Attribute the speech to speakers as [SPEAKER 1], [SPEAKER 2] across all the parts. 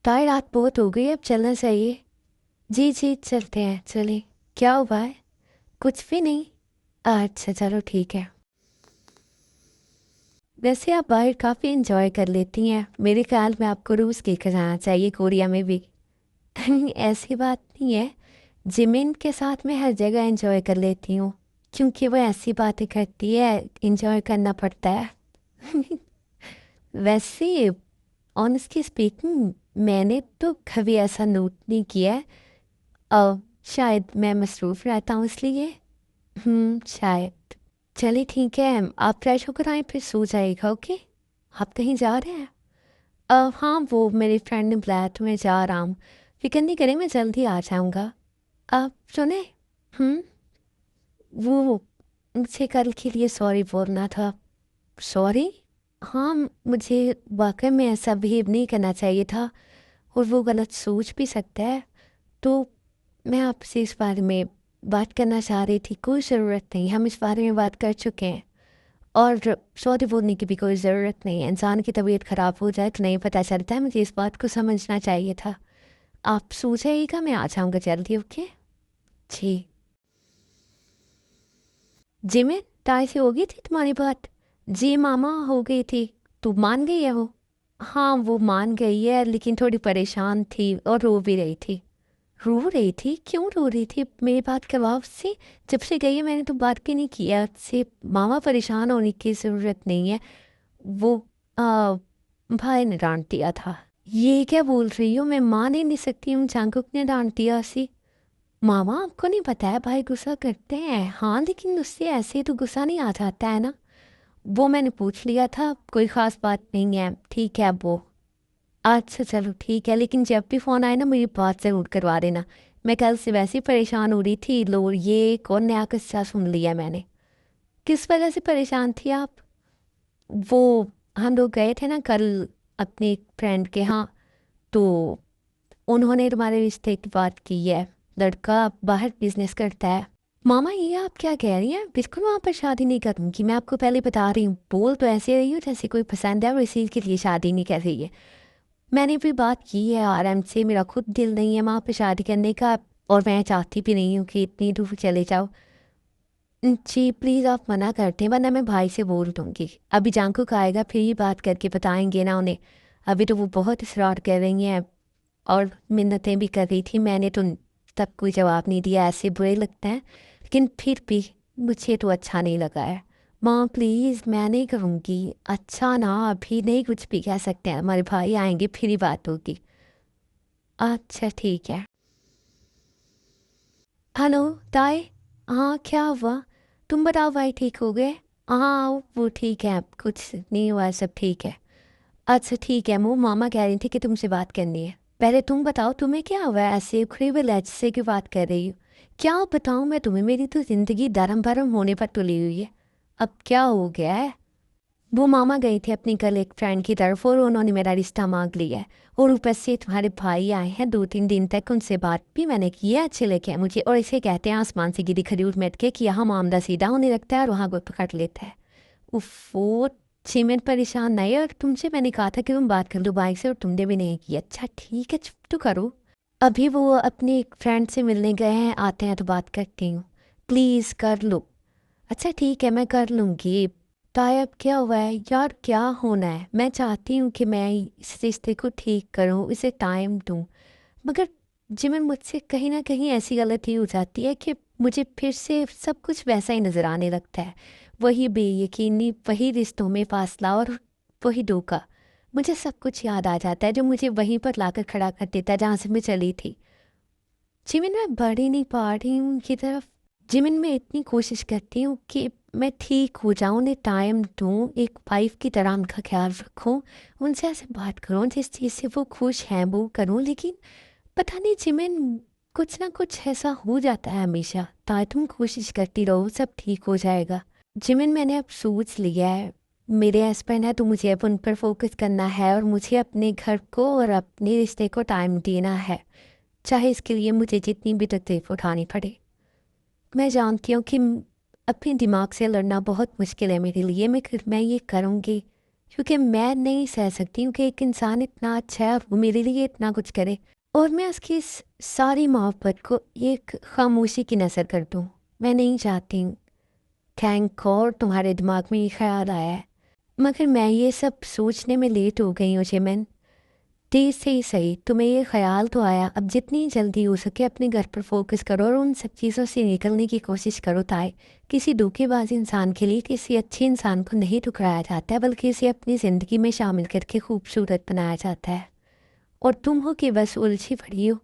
[SPEAKER 1] ताई रात बहुत हो गई, अब चलना चाहिए। जी जी चलते हैं, चलिए। क्या हुआ है? कुछ भी नहीं। अच्छा चलो ठीक है। वैसे आप बाहर काफ़ी इंजॉय कर लेती हैं, मेरे ख्याल में आपको रूस लेकर जाना चाहिए, कोरिया में भी। ऐसी बात नहीं है। जिमिन के साथ मैं हर जगह इंजॉय कर लेती हूँ, क्योंकि वो ऐसी बातें करती है, इंजॉय करना पड़ता है। वैसे ऑनेस्टली स्पीकिंग, मैंने तो कभी ऐसा नोट नहीं किया है। शायद मैं मसरूफ़ रहता हूँ इसलिए। शायद। चलिए ठीक है, आप फ्रेश होकर आए फिर सो जाइएगा, ओके? आप कहीं जा रहे हैं? हाँ, वो मेरी फ्रेंड ने बुलाया तो मैं जा रहा हूँ। फिक्र नहीं करें, मैं जल्दी आ जाऊँगा। आप सुने? हम्म वो मुझे कल के लिए सॉरी बोलना था। सॉरी? हाँ, मुझे वाकई में ऐसा बिहेव नहीं करना चाहिए था, और वो गलत सोच भी सकता है। तो मैं आपसे इस बारे में बात करना चाह रही थी। कोई ज़रूरत नहीं, हम इस बारे में बात कर चुके हैं। और सॉरी बोलने की भी कोई ज़रूरत नहीं है। इंसान की तबीयत ख़राब हो जाए तो नहीं पता चलता है, मुझे इस बात को समझना चाहिए था। आप सो जाइएगा, मैं आ जाऊँगा जल्दी, ओके? जी। जी में ताई से हो गई थी तुम्हारी बात? जी मामा, हो गई थी। तू मान गई है वो? हाँ, वो मान गई है, लेकिन थोड़ी परेशान थी और रो भी रही थी। रो रही थी? क्यों रो रही थी? मेरी बात करवाओ उससे। जब से गई है मैंने तो बात भी नहीं किया उससे। मामा परेशान होने की ज़रूरत नहीं है। वो आ, भाई ने डांट दिया था। ये क्या बोल रही हो? मैं मान ही नहीं सकती हूँ, चांगुक ने डांट दिया सी। मामा, आपको नहीं पता है भाई गुस्सा करते हैं। हाँ, लेकिन उससे ऐसे तो गुस्सा नहीं आ जाता है ना। वो मैंने पूछ लिया था, कोई ख़ास बात नहीं है, ठीक है वो। अच्छा चलो ठीक है, लेकिन जब भी फ़ोन आए ना मेरी बात ज़रूर करवा देना। मैं कल से वैसे ही परेशान हो रही थी। लो, ये कौन नया किस्सा सुन लिया मैंने। किस वजह से परेशान थी आप? वो हम लोग गए थे ना कल अपनी फ्रेंड के यहाँ, तो उन्होंने तुम्हारे रिश्ते की बात की है। लड़का बाहर बिजनेस करता है। मामा, ये आप क्या कह रही हैं? बिल्कुल वहाँ पर शादी नहीं करूँगी, मैं आपको पहले बता रही हूँ। बोल तो ऐसे रही हूँ जैसे कोई पसंद है और इसी के लिए शादी नहीं कर रही है। मैंने भी बात की है आराम से, मेरा खुद दिल नहीं है वहाँ पे शादी करने का, और मैं चाहती भी नहीं हूँ कि इतनी दूर चले जाओ। जी प्लीज़ आप मना करते हैं, वरना मैं भाई से बोल दूँगी। अभी जांकुक आएगा फिर ही बात करके बताएंगे ना उन्हें। अभी तो वो बहुत इसरार कर रही हैं और मिन्नतें भी कर रही थी। मैंने तो तब कोई जवाब नहीं दिया, ऐसे बुरे लगते हैं, लेकिन फिर भी मुझे तो अच्छा नहीं लगा है। माँ प्लीज़, मैं नहीं करूँगी। अच्छा ना, अभी नहीं कुछ भी कह सकते हैं, हमारे भाई आएंगे फिर ही बात होगी। अच्छा ठीक है। हेलो ताई। हाँ, क्या हुआ? तुम बताओ भाई, ठीक हो गए? हाँ, वो ठीक है, अब कुछ नहीं हुआ, सब ठीक है। अच्छा ठीक है, वो मामा कह रही थी कि तुमसे बात करनी है। पहले तुम बताओ, तुम्हें क्या हुआ है? ऐसे उखड़ी हुए लहजे से क्यों बात कर रही हो? क्या बताऊँ मैं तुम्हें, मेरी तो ज़िंदगी धर्म भरम होने पर तुली हुई है। अब क्या हो गया है? वो मामा गई थी अपनी कल एक फ्रेंड की तरफ, और उन्होंने मेरा रिश्ता मांग लिया है। और ऊपर से तुम्हारे भाई आए हैं, 2-3 दिन तक उनसे बात भी मैंने की है, अच्छे लगे हैं मुझे। और इसे कहते हैं आसमान से गिरी खजूर मेट के, कि यहाँ मामला सीधा होने लगता है और वहाँ को पकड़ लेता है। उफ, वो 6 मिनट परेशान नहीं। और तुमसे मैंने कहा था कि तुम बात कर लो भाई से, और तुमने भी नहीं की। अच्छा ठीक है, चुप तो करो। अभी वो अपनी एक फ्रेंड से मिलने गए हैं, आते हैं तो बात करती हूँ। प्लीज़ कर लो। अच्छा ठीक है, मैं कर लूँगी। तायब, क्या हुआ है यार? क्या होना है? मैं चाहती हूँ कि मैं इस रिश्ते को ठीक करूँ, इसे टाइम दूँ, मगर जिमन मुझसे कहीं ना कहीं ऐसी गलती हो जाती है कि मुझे फिर से सब कुछ वैसा ही नज़र आने लगता है। वही बेयकीनी, वही रिश्तों में फासला, और वही धोखा। मुझे सब कुछ याद आ जाता है जो मुझे वहीं पर लाकर खड़ा कर देता है जहाँ से मैं चली थी। जिमिन, मैं बढ़ ही नहीं पा रही हूँ उनकी तरफ। जिमिन, मैं इतनी कोशिश करती हूँ कि मैं ठीक हो जाऊँ, उन्हें टाइम दूँ, एक वाइफ की तरह उनका ख्याल रखूँ, उनसे ऐसे बात करूँ जिस चीज़ से वो खुश हैं वो करूँ। लेकिन पता नहीं जिमिन, कुछ ना कुछ ऐसा हो जाता है हमेशा। ताकि तुम कोशिश करती रहो, सब ठीक हो जाएगा। जिमिन, मैंने अब सोच लिया है, मेरे हस्बैंड है तो मुझे अब उन पर फोकस करना है, और मुझे अपने घर को और अपने रिश्ते को टाइम देना है, चाहे इसके लिए मुझे जितनी भी तकलीफ उठानी पड़े। मैं जानती हूँ कि अपने दिमाग से लड़ना बहुत मुश्किल है मेरे लिए, मैं ये करूँगी। क्योंकि मैं नहीं सह सकती हूँ कि एक इंसान इतना अच्छा है और वो मेरे लिए इतना कुछ करे और मैं उसकी इस सारी मोहब्बत को एक खामोशी की नज़र कर दूँ। मैं नहीं चाहती हूँ। थैंक गॉड तुम्हारे दिमाग में ये ख्याल आया है, मगर मैं ये सब सोचने में लेट हो गई हूँ जिमिन। देर से ही सही तुम्हें ये ख्याल तो आया, अब जितनी जल्दी हो सके अपने घर पर फोकस करो और उन सब चीज़ों से निकलने की कोशिश करो। ताए किसी धोखेबाज इंसान के लिए किसी अच्छे इंसान को नहीं ठुकराया जाता है, बल्कि इसे अपनी ज़िंदगी में शामिल करके खूबसूरत बनाया जाता है। और तुम हो कि बस उलझी पड़ी हो।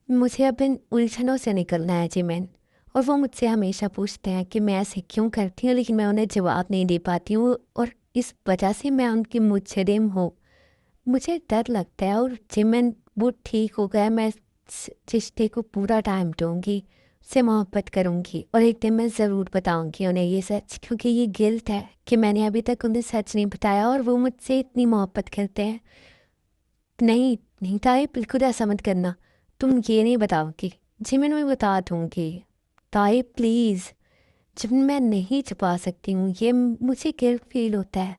[SPEAKER 1] मुझे अब इन उलझनों से निकलना है जिमिन। और वो मुझसे हमेशा पूछते हैं कि मैं ऐसे क्यों करती हूँ, लेकिन मैं उन्हें जवाब नहीं दे पाती हूँ और इस वजह से मैं उनकी मुजरिम हूँ। मुझे डर लगता है और जिमिन वो ठीक हो गया, मैं इस रिश्ते को पूरा टाइम दूँगी, उससे मोहब्बत करूँगी और एक दिन मैं ज़रूर बताऊँगी उन्हें ये सच, क्योंकि ये गिल्ट है कि मैंने अभी तक उन्हें सच नहीं बताया और वो मुझसे इतनी मोहब्बत करते हैं। नहीं, नहीं ताई, बिल्कुल ऐसा मत करना। तुम ये नहीं बताओगी, जिमिन मैं बता दूँगी। ताई प्लीज़, जब मैं नहीं छुपा सकती हूँ, ये मुझे गिल्ट फ़ील होता है।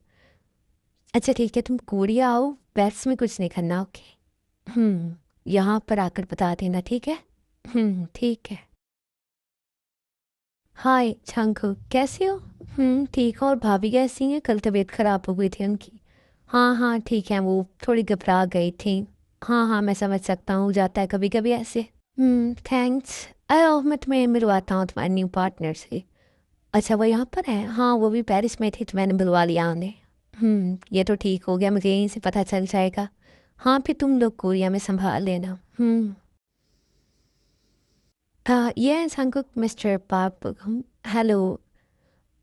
[SPEAKER 1] अच्छा ठीक है, तुम कोरिया आओ, बैट्स में कुछ नहीं करना, ओके? यहाँ पर आकर बता देना, ठीक है? ठीक है। हाय छंकू, कैसी हो? ठीक हो, और भाभी कैसी हैं? कल तबीयत खराब हो गई थी उनकी। हाँ हाँ ठीक है, वो थोड़ी घबरा गई थी। हाँ हाँ मैं समझ सकता हूँ, जाता है कभी कभी ऐसे। थैंक्स। आओ मैं तुम्हें मिलवाता हूँ तुम्हारे न्यू पार्टनर से। अच्छा वो यहाँ पर है? हाँ वो भी पेरिस में थी तो मैंने बुलवा लिया उन्हें। ये तो ठीक हो गया, मुझे यहीं से पता चल जाएगा। हाँ फिर तुम लोग कोरिया में संभाल लेना। ये है सांकुक मिस्टर पाप। हेलो।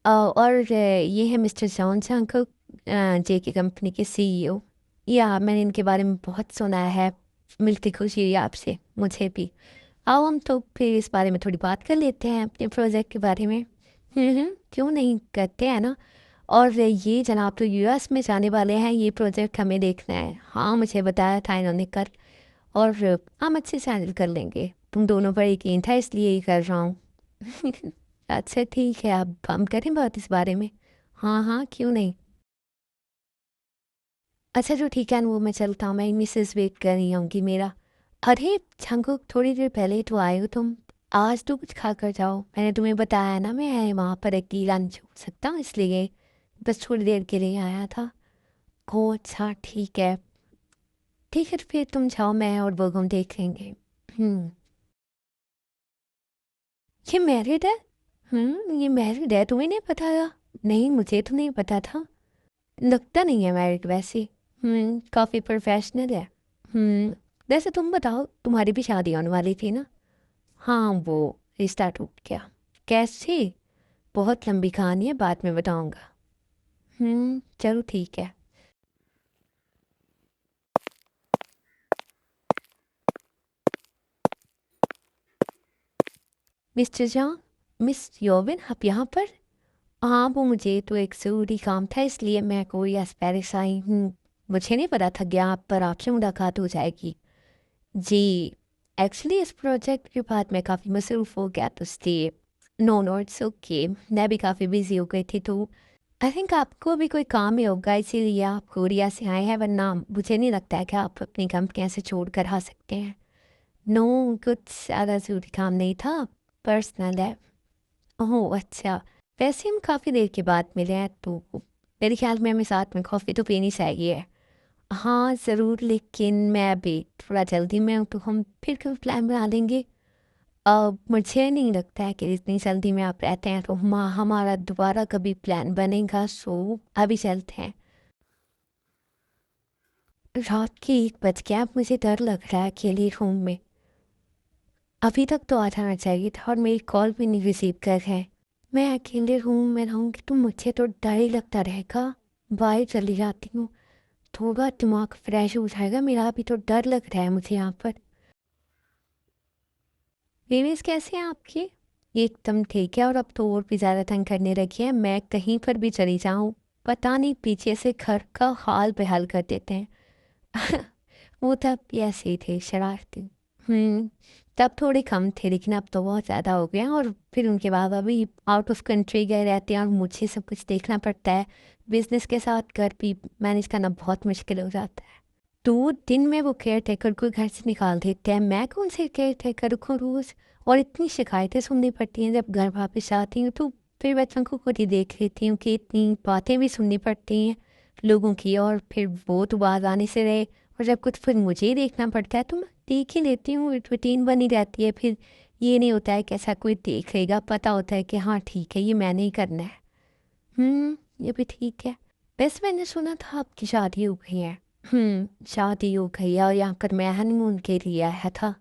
[SPEAKER 1] और ये है मिस्टर जॉन सांकुक, जे की कंपनी के सीईओ। या मैंने इनके बारे में बहुत सुना है, मिलती खुशी हुई आपसे मुझे भी। आओ हम तो फिर इस बारे में थोड़ी बात कर लेते हैं, अपने प्रोजेक्ट के बारे में। क्यों नहीं करते हैं ना। और ये जनाब तो यूएस में जाने वाले हैं, ये प्रोजेक्ट हमें देखना है। हाँ मुझे बताया था इन्होंने कल, और हम अच्छे से हैंडल कर लेंगे। तुम दोनों पर यकीन था इसलिए ही कर रहा हूँ। अच्छा ठीक है, अब हम करें बात इस बारे में। हाँ हाँ क्यों नहीं। अच्छा जो ठीक है वो मैं चलता हूँ, मैं मिसेस वेट कर रही होंगी मेरा। अरे छंगुक, थोड़ी देर पहले ही तो आए हो तुम, आज तो कुछ खा कर जाओ। मैंने तुम्हें बताया ना मैं वहाँ पर अकेला नहीं छोड़ सकता, इसलिए बस थोड़ी देर के लिए आया था। ओ अच्छा ठीक है। ठीक है तो फिर तुम जाओ, मैं और वो हम देख लेंगे। हम्म ये मैरिड है? ये मैरिड है, तुम्हें नहीं बताया? नहीं मुझे तो नहीं पता था। लगता नहीं है मैरिड वैसे। काफ़ी प्रोफेशनल है। हम्म वैसे तुम बताओ, तुम्हारी भी शादी होने वाली थी ना? हाँ वो रिश्ता टूट गया। कैसे? बहुत लंबी कहानी है, बाद में बताऊंगा। चलो ठीक है। मिस्टर जॉन, मिस योविन आप यहाँ पर? हाँ वो मुझे तो एक ज़रूरी काम था, इसलिए मैं कोई एस्पेरिस आई हूँ। मुझे नहीं पता था कि आप पर आपसे मुलाकात हो जाएगी। जी, एक्चुअली इस प्रोजेक्ट के बाद मैं काफ़ी मसरूफ़ हो गया तो इसलिए। नो नो इट्स ओके, मैं भी काफ़ी बिजी हो गई थी तो आई थिंक आपको भी कोई काम ही होगा इसीलिए आप कोरिया से आए हैं, वरना मुझे नहीं लगता है कि आप अपनी कंपनी ऐसे छोड़ कर आ सकते हैं। नो, कुछ ज़्यादा ज़रूरी काम नहीं था, पर्सनल है। ओह अच्छा, वैसे हम काफ़ी देर के बाद मिले हैं तो मेरे ख्याल में हमें साथ में कॉफ़ी तो पीनी चाहिए। हाँ ज़रूर, लेकिन मैं अभी थोड़ा जल्दी में हूँ तो हम फिर कभी प्लान बना लेंगे। मुझे नहीं लगता है कि इतनी जल्दी में आप रहते हैं तो हमारा दोबारा कभी प्लान बनेगा, सो अभी चलते हैं। रात के 1 बज गया, अब मुझे डर लग रहा है अकेले रूम में। अभी तक तो आ जाना चाहिए था और मेरी कॉल भी नहीं रिसीव कर है। मैं अकेले रूम में रहूँगी तो मुझे तो डर ही लगता रहेगा। बाहर चली जाती हूँ, थोड़ा दिमाग फ्रेश हो जाएगा मेरा। अभी तो डर लग रहा है मुझे यहाँ पर। फीलिंग्स कैसे हैं आपकी? ये एकदम ठीक है, और अब तो और भी ज़्यादा तंग करने लगी है। मैं कहीं पर भी चली जाऊँ, पता नहीं पीछे से घर का हाल बेहाल कर देते हैं। वो तब भी ऐसे ही थे, शरारती। हुँ, तब थोड़े कम थे लेकिन अब तो बहुत ज़्यादा हो गए हैं और फिर उनके बाबा भी आउट ऑफ कंट्री गए रहते हैं और मुझे सब कुछ देखना पड़ता है। बिज़नेस के साथ घर भी मैनेज करना बहुत मुश्किल हो जाता है। 2 दिन में वो केयरटेकर को घर से निकाल देते हैं। मैं कौन से केयरटेकर रखूँ रोज़? और इतनी शिकायतें सुननी पड़ती हैं जब घर वापस आती हूँ तो फिर बच्चों को खुद ही देख लेती हूँ कि इतनी बातें भी सुननी पड़ती हैं लोगों की और फिर वो तो बाज़ आने से रहे और जब कुछ फिर मुझे ही देखना पड़ता है तो मैं देख ही लेती हूँ, रूटीन बनी रहती है। फिर ये नहीं होता है कि ऐसा कोई देख लेगा, पता होता है कि हाँ ठीक है, ये मैंने ही करना है। ये भी ठीक है। वैसे मैंने सुना था आपकी शादी हो गई है। शादी हो गई है और यहाँ पर मैं हनीमून के लिए आया था।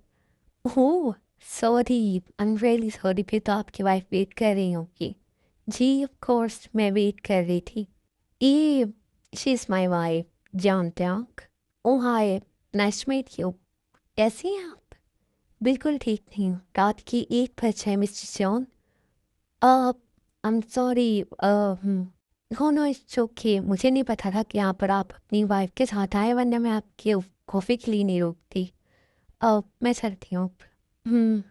[SPEAKER 1] Oh! Sorry, I am really sorry, फिर तो आपकी वाइफ़ वेट कर रही होंगी। जी, ऑफ़ कोर्स मैं वेट कर रही थी। ये she is my wife, John Tank. Oh hi! Nice to meet you. कैसी हैं आप? बिल्कुल ठीक नहीं हूँ। रात की 1 बज है mister John. Uh, I am sorry. No, no it's okay. मुझे नहीं पता था कि यहाँ पर आप अपनी वाइफ़ के साथ आए वरना मैं आपके कॉफ़ी के लिए नहीं रोकती। मैं चलती हूँ। हुँ।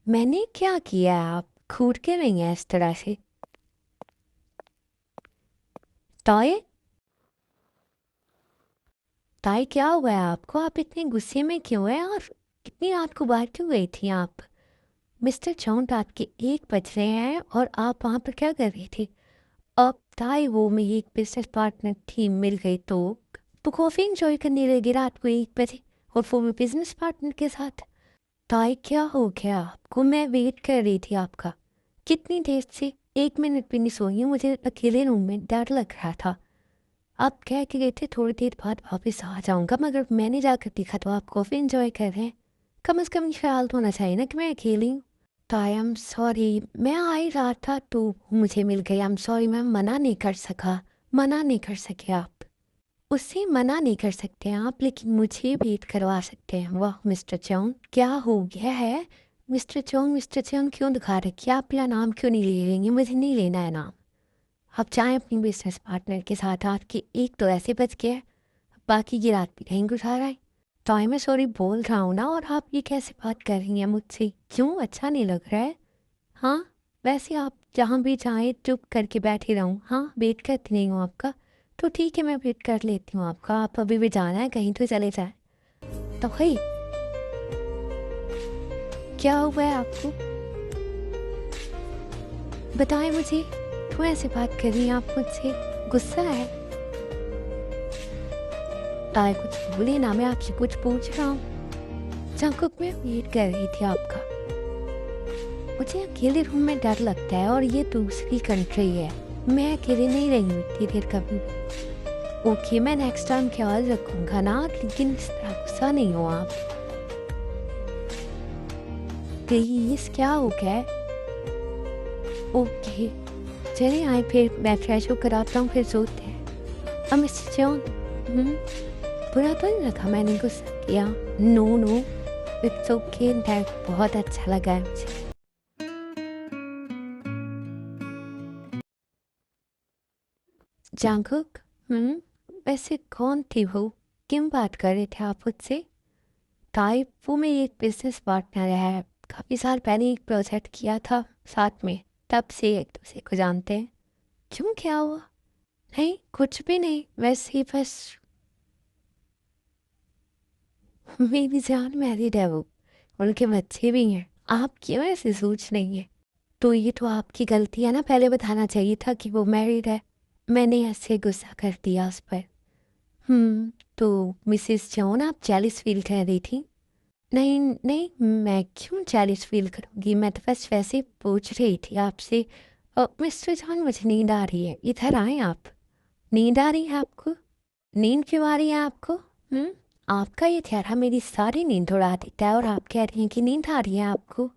[SPEAKER 1] मैंने क्या किया है? आप घूर क्यों रही हैं इस तरह से? ताये? ताये क्या हुआ है आपको? आप इतने गुस्से में क्यों हैं और इतनी रात को बाहर क्यों गई थी आप? मिस्टर जॉन रात के 1 बज रहे हैं और आप वहाँ पर क्या कर रही थी? अब ताई वो मेरी एक बिज़नेस पार्टनर थी मिल गई तो कॉफ़ी एन्जॉय करने लगी रात को 1 बजे और वो भी बिज़नेस पार्टनर के साथ। ताई क्या हो गया आपको? मैं वेट कर रही थी आपका। कितनी देर से? 1 मिनट भी नहीं सोई हूँ, मुझे अकेले रूम में डर लग रहा था। आप कह के गए थे थोड़ी देर बाद वापस आ जाऊँगा मगर मैंने जाकर देखा तो आप कॉफ़ी एन्जॉय कर रहे हैं। कम से कम ये ख़्याल तो होना चाहिए ना कि मैं अकेली हूँ। तो आई एम सॉरी, मैं आ ही रहा था तो मुझे मिल गई। आई एम सॉरी, मैं मना नहीं कर सका। मना नहीं कर सके आप। उससे मना नहीं कर सकते आप लेकिन मुझे वेट करवा सकते हैं। वाह मिस्टर जॉन, क्या हो गया है? मिस्टर जॉन क्यों दिखा रखी है? आप मेरा नाम क्यों नहीं ले लेंगे? मुझे नहीं लेना है नाम। आप चाहें अपनी बिजनेस पार्टनर के साथ आपके एक तो ऐसे बच गया है, बाकी की रात भी कहीं गुजारा है। तो मैं सॉरी बोल रहा हूँ ना और आप ये कैसे बात कर रही हैं मुझसे? क्यों अच्छा नहीं लग रहा है? हाँ, वैसे आप जहाँ भी चाहें चुप करके बैठी रहूँ। हाँ, वेट करती नहीं हूँ आपका। तो ठीक है मैं वेट कर लेती हूँ आपका। आप अभी भी जाना है कहीं तो चले जाएँ। तो भाई क्या हुआ है आपको? बताएँ मुझे। क्यों ऐसे बात कर रही हैं आप मुझसे? गुस्सा है? ताए कुछ बोलिए ना, मैं आपसे कुछ पूछ रहा हूँ। जंकुक मैं वेट कर रही थी आपका। मुझे अकेले रूम में डर लगता है और ये दूसरी कंट्री है। मैं अकेले नहीं रही हूँ इतनी देर कभी भी। ओके मैं नेक्स्ट टाइम ख्याल रखूंगा ना लेकिन इस तरह गुस्सा नहीं हो आप। प्लीज क्या हो गया है? ओके चलिए आए फिर मैं फ्रेश होकर आता हूँ फिर सोते हैं। अब मिस्टर जॉन हम्म, बुरा तो नहीं लगा मैंने गुस्सा किया? नो नो इट्स ओके, बहुत अच्छा लगा है मुझे। जंकुक वैसे कौन थी वो? क्यों बात कर रहे थे आप मुझसे? ताई वो मेरी एक बिजनेस पार्टनर है। काफ़ी साल पहले एक प्रोजेक्ट किया था साथ में, तब से एक दूसरे को जानते हैं। क्यों क्या हुआ? नहीं कुछ भी नहीं, वैसे ही बस मेरी जान मैरिड है वो, उनके बच्चे भी हैं। आप क्यों ऐसे सोच रही हैं? तो ये तो आपकी गलती है ना, पहले बताना चाहिए था कि वो मैरिड है। मैंने ऐसे गुस्सा कर दिया उस पर। तो मिसेस जॉन आप जेलिस फील कर रही थी? नहीं, नहीं, मैं क्यों जेलस फ़ील करूँगी? मैं तो बस वैसे ही पूछ रही थी आपसे। मिस्टर जॉन मुझे नींद आ रही है, इधर आएँ आप। नींद आ रही है आपको? नींद क्यों आ रही है आपको? आपका ये चेहरा मेरी सारी नींद उड़ा देता है और आप कह रही हैं कि नींद आ रही है आपको।